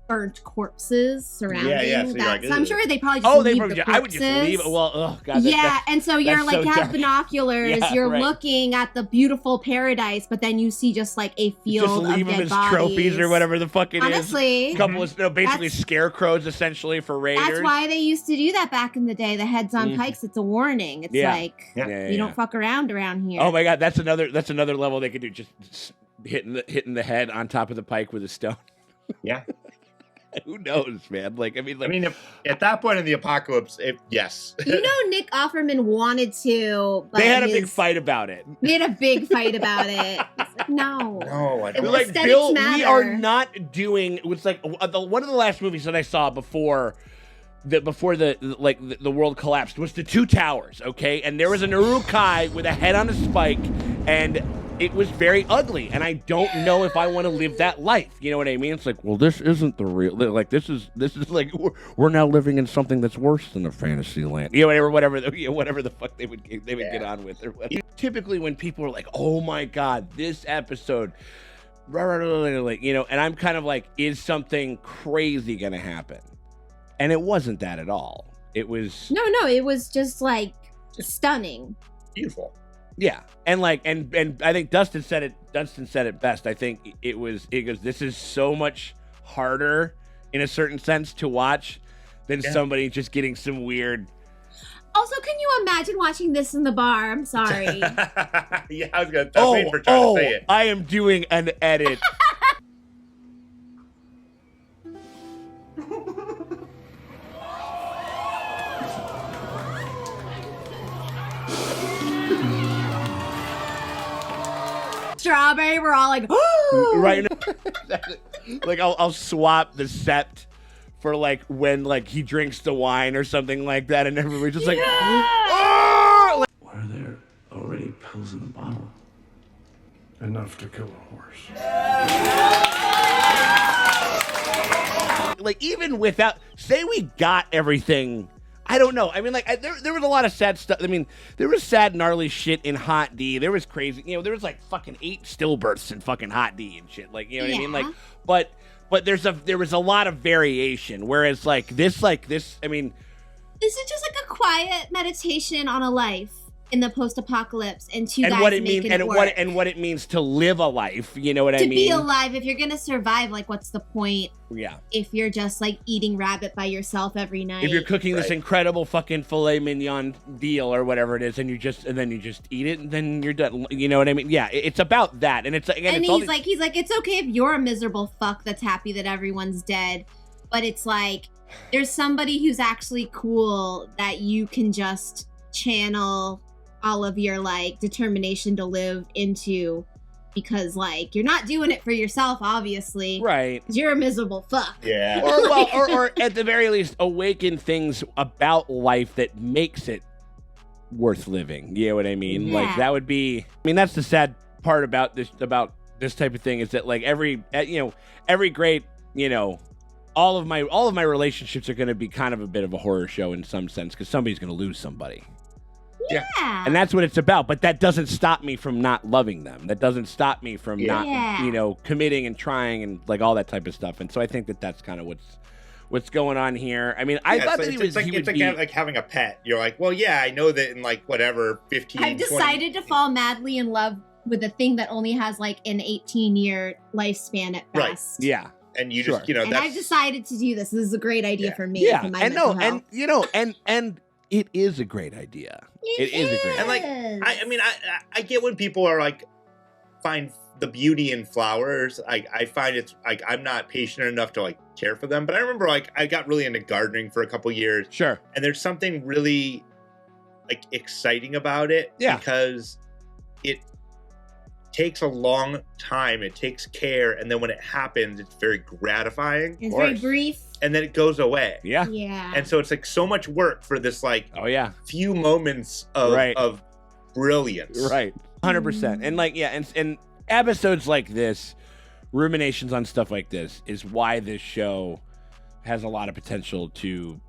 burnt corpses surrounding that. So I'm sure they probably just leave the corpses. I would just leave it. Well, oh god. And so you're like, you have binoculars, you're looking at the beautiful paradise, but then you see just like a field just leave of them dead as bodies. trophies or whatever the fuck it Honestly, is. Couple of basically scarecrows essentially for raiders. That's why they used to do that back in the day. The heads on pikes. It's a warning. It's like you don't fuck around here. Oh my god, that's another level they could do. Just hitting the head on top of the pike with a stone. Yeah. Who knows, man? Like, I mean, if, at that point in the apocalypse, yes. Nick Offerman wanted to, but they had a big fight about it. We had a big fight about it. It's like, no, I don't. Like, Bill, we are not doing. It was like one of the last movies that I saw before the world collapsed was the Two Towers. Okay, and there was an Uruk-hai with a head on a spike, and it was very ugly, and I don't know if I want to live that life. You know what I mean? It's like, well, this isn't the real. Like, this is like we're now living in something that's worse than a fantasy land. You know, whatever the fuck they would get on with. Or whatever. Typically, when people are like, "Oh my god, this episode," like, and I'm kind of like, is something crazy gonna happen? And it wasn't that at all. It was no. It was just like stunning, beautiful. Yeah, and I think Dustin said it best. I think it goes, this is so much harder in a certain sense to watch than somebody just getting some weird. Also, can you imagine watching this in the bar? I'm sorry. Yeah, I was waiting for John to say it. I am doing an edit. Strawberry, we're all like, right. Like I'll swap the sept for like when like he drinks the wine or something like that, and everybody's just like, Why are there already pills in the bottle? Enough to kill a horse. Like, even without, say we got everything. I don't know. I mean, like, there was a lot of sad stuff. I mean, there was sad, gnarly shit in Hot D. There was crazy, there was like fucking 8 stillbirths in fucking Hot D and shit. Like, you know what I mean? Like, but there was a lot of variation. Whereas this, I mean, this is just like a quiet meditation on a life in the post-apocalypse, and two guys what it making means, it work. what it means to live a life. You know what I mean? To be alive, if you're gonna survive, like, what's the point? Yeah. If you're just like eating rabbit by yourself every night. If you're cooking this incredible fucking filet mignon deal or whatever it is, and then you just eat it, and then you're done. You know what I mean? Yeah, it's about that, and it's again. And it's he's like, it's okay if you're a miserable fuck that's happy that everyone's dead, but it's like there's somebody who's actually cool that you can just channel all of your like determination to live into, because like you're not doing it for yourself, obviously, right? You're a miserable fuck. Yeah. or at the very least awaken things about life that makes it worth living. You know what I mean? Yeah. Like that would be. I mean, that's the sad part about this type of thing is that like every great, all of my relationships are going to be kind of a bit of a horror show in some sense because somebody's going to lose somebody. Yeah. And that's what it's about. But that doesn't stop me from not loving them. That doesn't stop me from not, committing and trying and like all that type of stuff. And so I think that that's kind of what's going on here. I mean, I thought that it's like having a pet. You're like, well, yeah, I know that in like whatever 15. I've decided to fall madly in love with a thing that only has like an 18-year lifespan at best. Right. Yeah. And you just, and I've decided to do this. This is a great idea for me. Yeah. For my and mental health. and it is a great idea. It is a great idea. And like, I mean, I get when people are like, find the beauty in flowers. I find it's like, I'm not patient enough to like care for them. But I remember like, I got really into gardening for a couple years. Sure. And there's something really like exciting about it. Yeah. Because it takes a long time. It takes care. And then when it happens, it's very gratifying. It's very brief. And then it goes away. Yeah. Yeah. And so it's like so much work for this like few moments of brilliance. Right. 100%. And like, and episodes like this, ruminations on stuff like this is why this show has a lot of potential to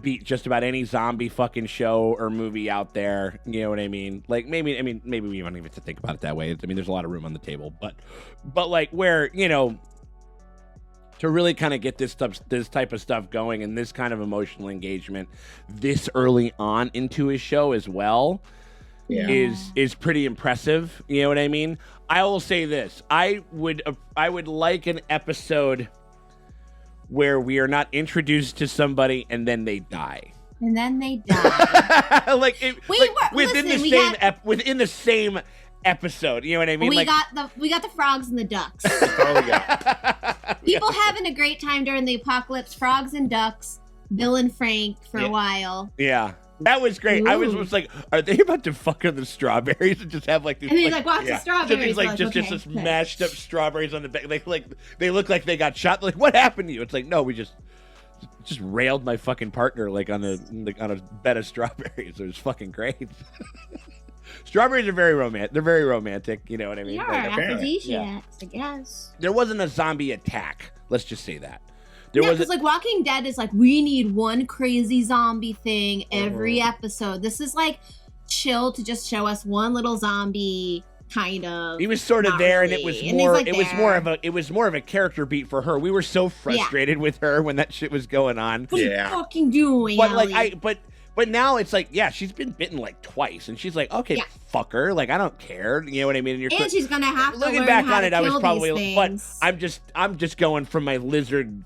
beat just about any zombie fucking show or movie out there. You know what I mean? Like maybe we don't even have to think about it that way. I mean, there's a lot of room on the table, but like where, to really kind of get this type of stuff going and this kind of emotional engagement this early on into his show as well is pretty impressive. You know what I mean? I will say this. I would like an episode where we are not introduced to somebody and then they die. And then they die. Within the same episode, you know what I mean? We got the frogs and the ducks. People having a great time during the apocalypse. Frogs and ducks. Bill and Frank for a while. Yeah. That was great. Ooh. I was like, are they about to fuck on the strawberries and just have like these? And he's like, watch the strawberries. Just mashed up strawberries on the back. They look like they got shot. Like, what happened to you? It's like, no, we just railed my fucking partner like on a bed of strawberries. It was fucking great. Strawberries are very romantic. They're very romantic. You know what I mean? Yeah, aphrodisiacs, I guess. There wasn't a zombie attack. Let's just say that. Because like Walking Dead is like, we need one crazy zombie thing every episode. This is like chill to just show us one little zombie kind of. He was sort of there, really. And it was more of a character beat for her. We were so frustrated with her when that shit was going on. What are you fucking doing? But Ellie? But now it's like, she's been bitten like twice, and she's like, okay, fuck her, like I don't care, you know what I mean? And she's gonna have to looking back on it, I was probably, but I'm just going from my lizard.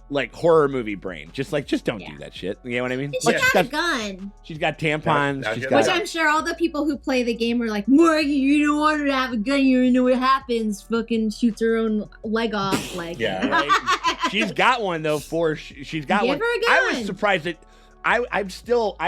Like horror movie brain, just don't do that shit. You know what I mean? She's got a gun. She's got tampons. Which I'm sure all the people who play the game are like, Morgan, you don't want her to have a gun. You know what happens? Fucking shoots her own leg off. Like, right. She's got one though. She's got one. Give her a gun. I was surprised that I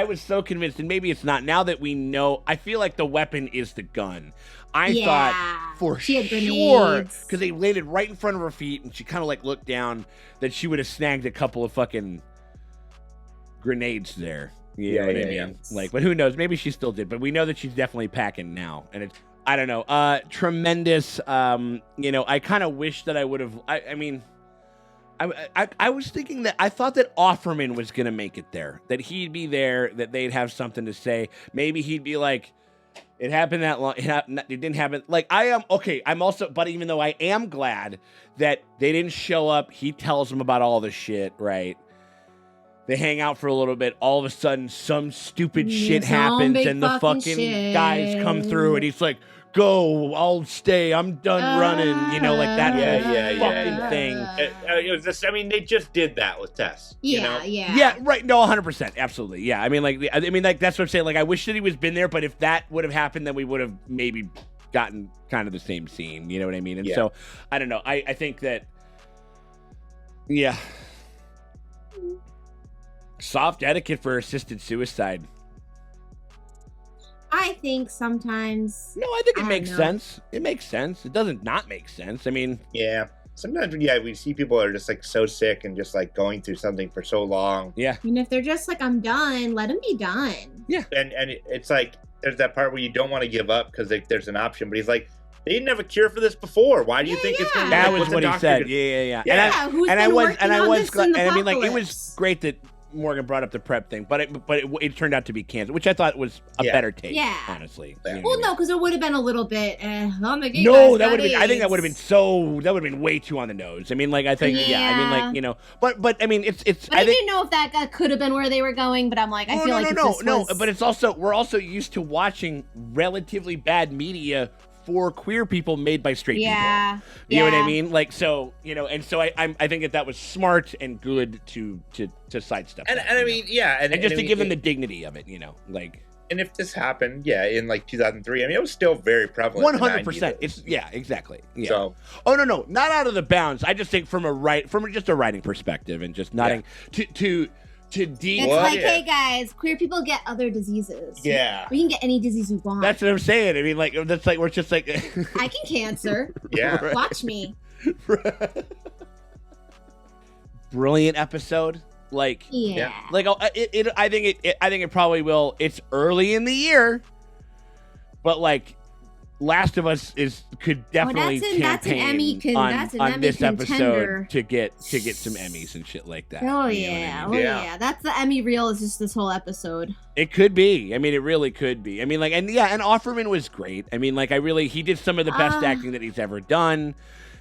was so convinced, and maybe it's not. Now that we know, I feel like the weapon is the gun. I thought for sure, because they landed right in front of her feet, and she kind of like looked down, that she would have snagged a couple of fucking grenades there. You know what I mean? Like, but who knows? Maybe she still did. But we know that she's definitely packing now, and it's I don't know. Tremendous. I kind of wish that I would have. I mean. I was thinking that I thought that Offerman was going to make it there, that he'd be there, that they'd have something to say. Maybe he'd be like, it happened that long. It didn't happen. Like, I am okay. I'm also, but even though I am glad that they didn't show up, he tells them about all the shit, right? They hang out for a little bit. All of a sudden, some stupid shit happens, and the fucking guys come through, and he's like, go, I'll stay, I'm done running, you know, like that fucking thing. It was just, I mean, they just did that with Tess. Yeah, right. No, 100%, absolutely. Yeah, I mean, like that's what I'm saying. Like, I wish that he was been there, but if that would have happened, then we would have maybe gotten kind of the same scene. You know what I mean? And so, I don't know. I think that, soft etiquette for assisted suicide. I think sometimes. No, I think it makes sense. It makes sense. It doesn't not make sense. I mean, sometimes we see people are just like so sick and just like going through something for so long. Yeah. And if they're just like, I'm done, let them be done. Yeah. And it's like there's that part where you don't want to give up because there's an option, but he's like, they didn't have a cure for this before. Why do you think it's going to be? That was what he said. Yeah. And I was glad. And I mean, like, it was great that Morgan brought up the prep thing, but it turned out to be cancer, which I thought was a better take. Yeah, honestly. Well, no, because it would have been a little bit. On the no, that would have been. I think that would have been that would have been way too on the nose. I mean, like, I think. Yeah. I mean, like, you know, but I mean, it's. But I didn't know if that could have been where they were going. But I'm like, I feel like no. But it's also we're also used to watching relatively bad media for queer people made by straight people. You know what I mean? Like, so, you know, and so I think that was smart and good to sidestep. And I mean, and just to give them the dignity of it, you know, like. And if this happened, in like 2003, I mean, it was still very prevalent. 100%. It's exactly. Yeah. So, no, not out of the bounds. I just think from just a writing perspective and just nodding to deep. It's like, hey guys, queer people get other diseases. Yeah. We can get any disease we want. That's what I'm saying. I mean, like, that's like, we're just like. I can cancer. Yeah. Right. Watch me. Brilliant episode. Like, like, I think it probably will. It's early in the year, but like, Last of Us could definitely campaign on this episode to get some Emmys and shit like that. Oh yeah. That's the Emmy reel. Is just this whole episode. It could be. I mean, it really could be. I mean, like, and Offerman was great. I mean, like, he did some of the best acting that he's ever done.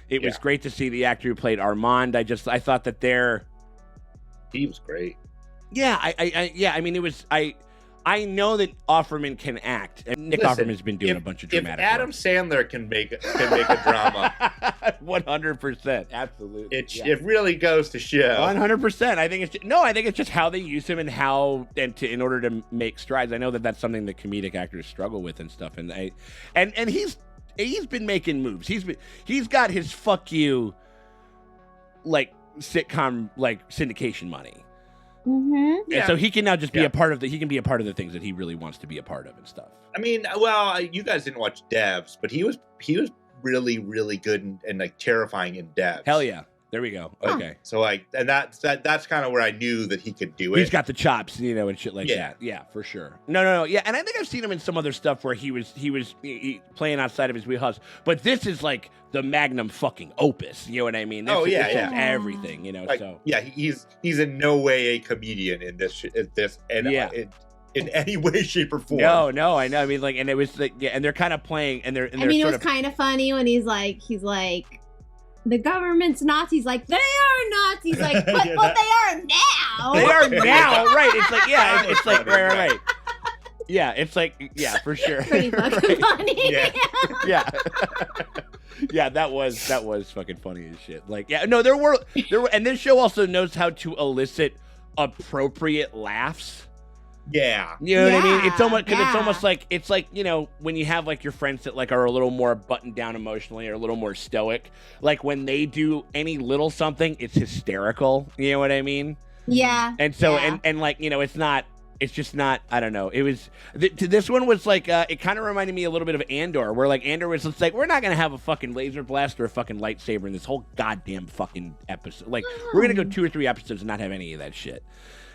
It was great to see the actor who played Armand. I thought that he was great. Yeah, I mean, it was I know that Offerman can act. And Nick Offerman's been doing a bunch of dramatic If Adam Sandler can make a drama, 100%, absolutely, it really goes to show. 100%. I think it's just how they use him and in order to make strides. I know that that's something that comedic actors struggle with and stuff. And he's been making moves. He's got his fuck you like sitcom like syndication money. Mm-hmm. And so he can now just be a part of he can be a part of the things that he really wants to be a part of and stuff. I mean, well, you guys didn't watch Devs, but he was really, really good and like terrifying in Devs. Hell yeah. There we go. Okay. So like, and that's kind of where I knew that he could do it. He's got the chops, you know, and shit like that. Yeah, for sure. No. Yeah, and I think I've seen him in some other stuff where he was playing outside of his wheelhouse. But this is like the magnum fucking opus. You know what I mean? This is everything. You know. Like, so he's in no way a comedian in this in any way, shape, or form. No, I know. I mean, like, and it was like, and they're kind of playing, and they're. I mean, it was kind of funny when he's like. The government's Nazis, like, they are Nazis, like, but they are now. They are now, right? It's like, it's like, right. Yeah, it's like, for sure. Pretty fucking funny. Yeah. Yeah, that was fucking funny as shit. Like, there were, and this show also knows how to elicit appropriate laughs. Yeah. You know what I mean? It's almost because it's almost like you know, when you have like your friends that like are a little more buttoned down emotionally or a little more stoic, like when they do any little something, it's hysterical. You know what I mean? Yeah. And so and like, you know, it's just not, I don't know. It was this one was like it kind of reminded me a little bit of Andor, where like Andor was just like, we're not gonna have a fucking laser blast or a fucking lightsaber in this whole goddamn fucking episode. Like we're gonna go 2 or 3 episodes and not have any of that shit.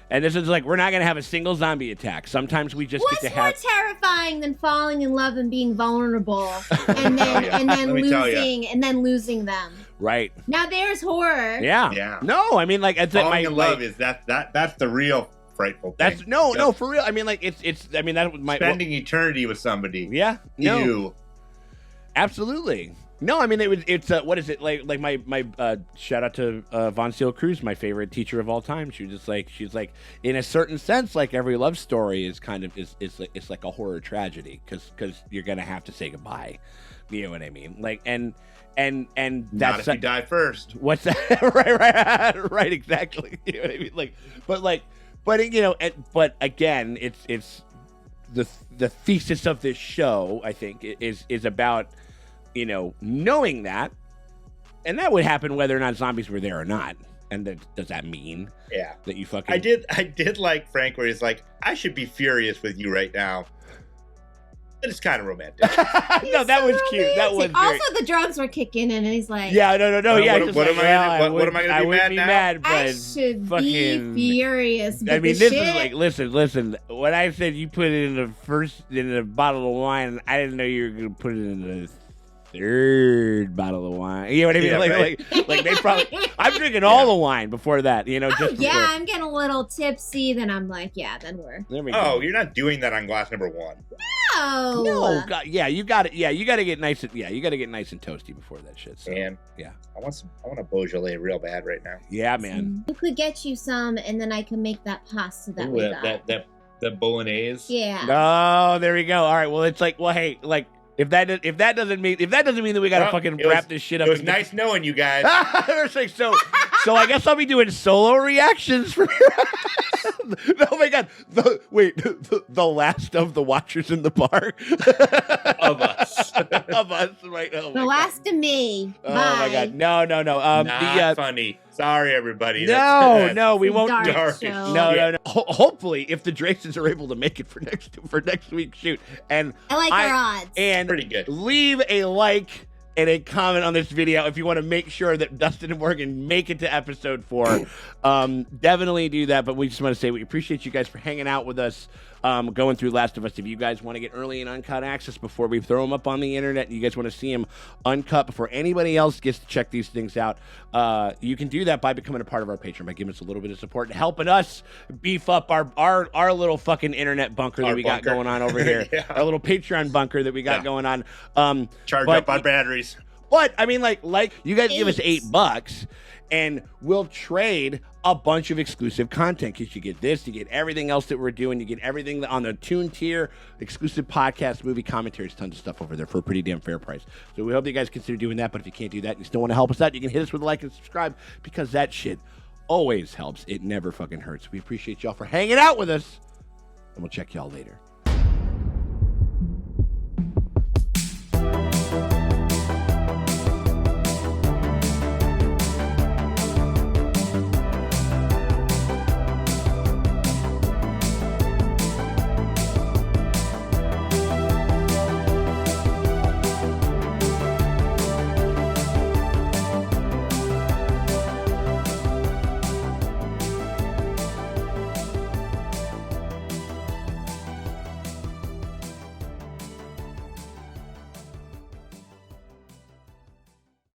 And this is like, we're not going to have a single zombie attack. Sometimes we just get to have... What's more terrifying than falling in love and being vulnerable and then losing them? Right. Now there's horror. Yeah. No, I mean, like... It's falling in love is that's the real frightful thing. That's no, for real. I mean, like, it's I mean, that was my... Spending eternity with somebody. Yeah. No. Absolutely. No, I mean it's what is it like my shout out to Von Seal Cruz, my favorite teacher of all time. She's like in a certain sense, like every love story is kind of it's like a horror tragedy because you're gonna have to say goodbye. You know what I mean? Like and that's not if you die first. What's that? right, exactly. You know what I mean? But you know, but again, it's the thesis of this show, I think, is about, you know, knowing that, and that would happen whether or not zombies were there or not. And does that mean that you fucking... I did like Frank, where he's like, I should be furious with you right now. But it's kind of romantic. No, that was cute. That was very... Also, the drugs were kicking in, and he's like, yeah, no. Yeah, what am I gonna be mad now? But I should be furious. I mean, this is like, listen. When I said you put it in a bottle of wine, I didn't know you were gonna put it in the third bottle of wine. You know what I mean? Yeah, like they probably. I'm drinking all the wine before that. You know, just yeah, before. I'm getting a little tipsy. Then I'm like, yeah, then we're. There we Oh, go. you're not doing that on glass number 1. No. God, yeah, you got it. Yeah, you got to get nice. You got to get nice and toasty before that shit. So, Man, yeah, I want a Beaujolais real bad right now. Yeah, man. I could get you some, and then I can make that pasta that Ooh, we got. that bolognese. Yeah. Oh, there we go. All right. Well, it's like, well, hey, like if that doesn't mean that we gotta fucking wrap this shit up. It was nice knowing you guys. So I guess I'll be doing solo reactions from here. Oh my god! The last of the watchers in the bar Of us. of us, right? Oh The last of me. Oh Bye. my god! No. Not funny. Sorry, everybody. No, we won't. Dark do show. No. Hopefully, if the Draces are able to make it for next week's shoot, and I like our odds. And pretty good. Leave a like and a comment on this video if you want to make sure that Dustin and Morgan make it to episode 4. Definitely do that. But we just want to say we appreciate you guys for hanging out with us, going through Last of Us. If you guys want to get early and uncut access before we throw them up on the internet, and you guys want to see them uncut before anybody else gets to check these things out, you can do that by becoming a part of our Patreon, by giving us a little bit of support and helping us beef up our little fucking internet bunker that we got going on over here. Yeah. Our little Patreon bunker that we got going on. Charge up our batteries. But I mean, like you guys give us $8 and we'll trade a bunch of exclusive content, because you get this, you get everything else that we're doing, you get everything on the Tune tier, exclusive podcast, movie commentaries, tons of stuff over there for a pretty damn fair price. So we hope you guys consider doing that. But if you can't do that and you still want to help us out, you can hit us with a like and subscribe, because that shit always helps. It never fucking hurts. We appreciate y'all for hanging out with us, and we'll check y'all later.